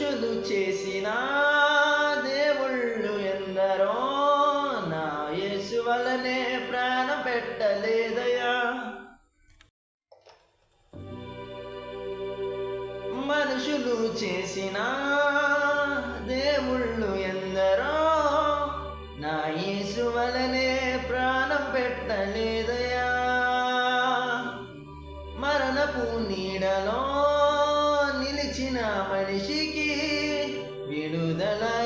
మనుషులు చేసిన దేవుళ్ళు ఎందరో, నా యేసు వలనే ప్రాణం పెట్టలేదయ్యా. మనుషులు చేసిన దేవుళ్ళు ఎందరో, నా యేసు వలనే ప్రాణం పెట్టలేదయ్యా. మరణపు నీడలో నిలిచిన మనిషికి విడుదల